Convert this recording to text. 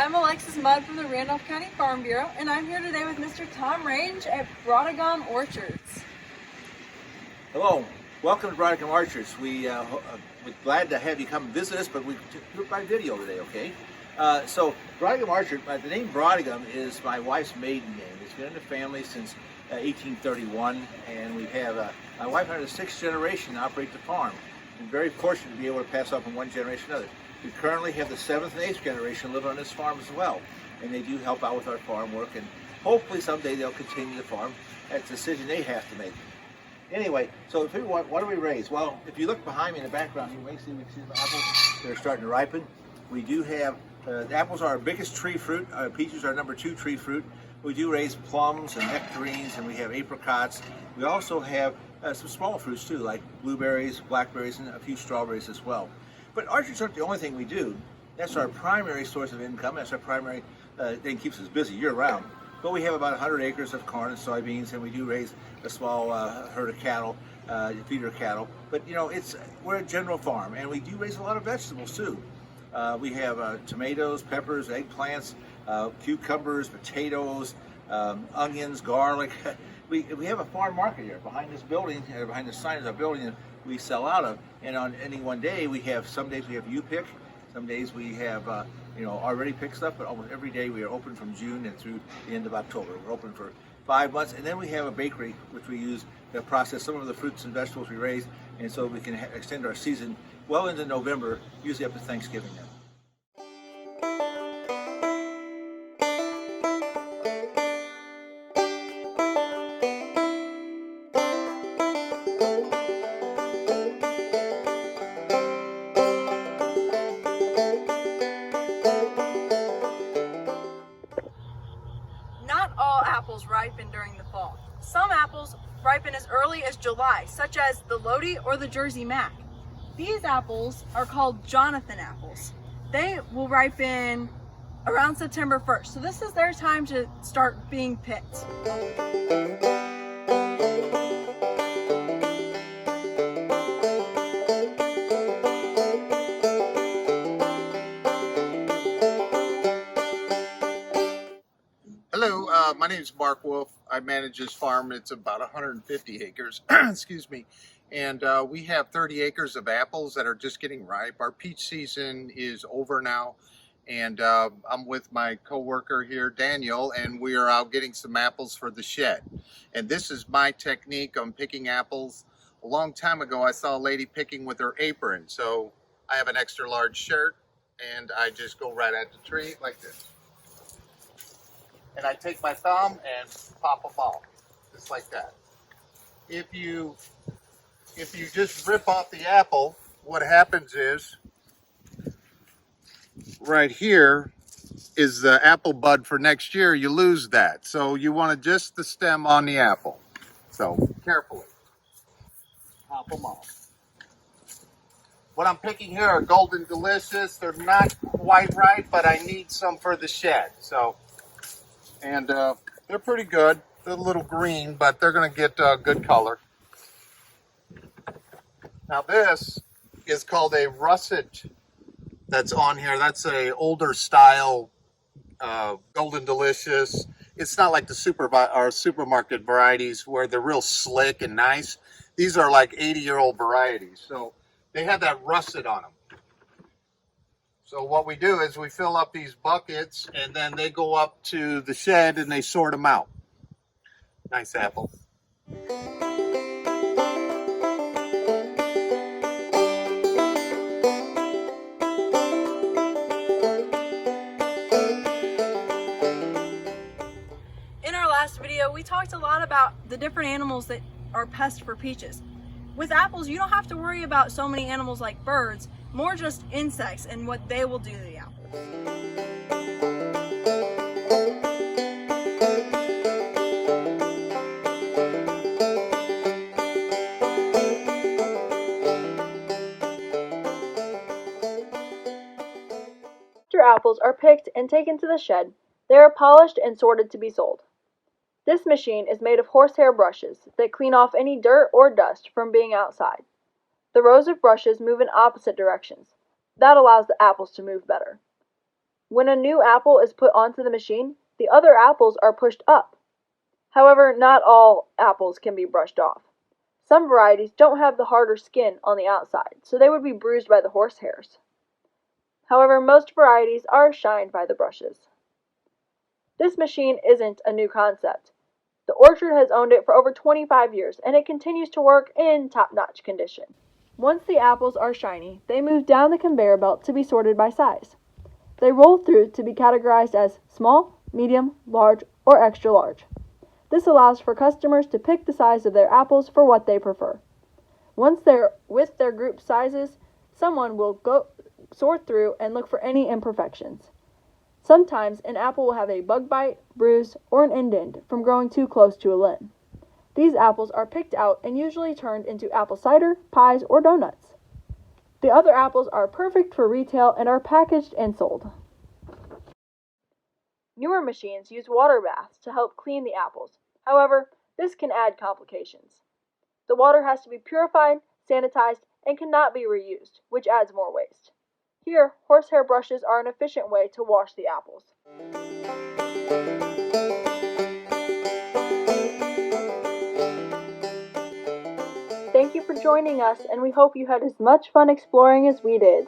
I'm Alexis Mudd from the Randolph County Farm Bureau, and I'm here today with Mr. Tom Range at Braeutigam Orchards. Hello, welcome to Braeutigam Orchards. We're glad to have you come visit us, but we do it by video today, okay? So Braeutigam Orchard, the name Braeutigam is my wife's maiden name. It's been in the family since 1831, and we have my wife and I are the sixth generation to operate the farm. We're very fortunate to be able to pass on from one generation to another. We currently have the seventh and eighth generation live on this farm as well, and they do help out with our farm work, and hopefully someday they'll continue the farm. That's a decision they have to make. Anyway, so what do we raise? Well, if you look behind me in the background, you may see the apples that are starting to ripen. We do have, the apples are our biggest tree fruit. Peaches are our number 2 tree fruit. We do raise plums and nectarines, and we have apricots. We also have some small fruits too, like blueberries, blackberries, and a few strawberries as well. But orchards aren't the only thing we do. That's our primary source of income. That's our primary thing, keeps us busy year-round. But we have about 100 acres of corn and soybeans, and we do raise a small herd of cattle, feeder cattle. But you know, we're a general farm, and we do raise a lot of vegetables too. We have tomatoes, peppers, eggplants, cucumbers, potatoes, onions, garlic. We have a farm market here behind this building, behind the sign of our building that we sell out of. And on any one day, some days we have you-pick, some days we have already picked stuff, but almost every day we are open from June and through the end of October. We're open for 5 months, and then we have a bakery which we use to process some of the fruits and vegetables we raise, and so we can extend our season well into November, usually up to Thanksgiving now. Not all apples ripen during the fall. Some apples ripen as early as July, such as the Lodi or the Jersey Mac. These apples are called Jonathan apples. They will ripen around September 1st, so this is their time to start being picked. Hello, my name is Mark Wolf. I manage this farm. It's about 150 acres, excuse me. And we have 30 acres of apples that are just getting ripe. Our peach season is over now. And I'm with my co-worker here, Daniel, and we are out getting some apples for the shed. And this is my technique on picking apples. A long time ago, I saw a lady picking with her apron. So I have an extra large shirt, and I just go right at the tree like this. And I take my thumb and pop them off, just like that. If you just rip off the apple, what happens is, right here is the apple bud for next year. You lose that. So you want just the stem on the apple. So carefully, pop them off. What I'm picking here are Golden Delicious. They're not quite right, but I need some for the shed. And they're pretty good. They're a little green, but they're going to get good color. Now this is called a russet that's on here. That's a older style Golden Delicious. It's not like the supermarket varieties where they're real slick and nice. These are like 80-year-old varieties. So they have that russet on them. So what we do is we fill up these buckets, and then they go up to the shed and they sort them out. Nice apple. In our last video, we talked a lot about the different animals that are pests for peaches. With apples, you don't have to worry about so many animals like birds, more just insects and what they will do to the apples. After apples are picked and taken to the shed, they are polished and sorted to be sold. This machine is made of horsehair brushes that clean off any dirt or dust from being outside. The rows of brushes move in opposite directions. That allows the apples to move better. When a new apple is put onto the machine, the other apples are pushed up. However, not all apples can be brushed off. Some varieties don't have the harder skin on the outside, so they would be bruised by the horsehairs. However, most varieties are shined by the brushes. This machine isn't a new concept. The orchard has owned it for over 25 years, and it continues to work in top-notch condition. Once the apples are shiny, they move down the conveyor belt to be sorted by size. They roll through to be categorized as small, medium, large, or extra large. This allows for customers to pick the size of their apples for what they prefer. Once they're with their group sizes, someone will go sort through and look for any imperfections. Sometimes an apple will have a bug bite, bruise, or an indent from growing too close to a limb. These apples are picked out and usually turned into apple cider, pies, or donuts. The other apples are perfect for retail and are packaged and sold. Newer machines use water baths to help clean the apples. However, this can add complications. The water has to be purified, sanitized, and cannot be reused, which adds more waste. Here, horsehair brushes are an efficient way to wash the apples. Thank you for joining us, and we hope you had as much fun exploring as we did.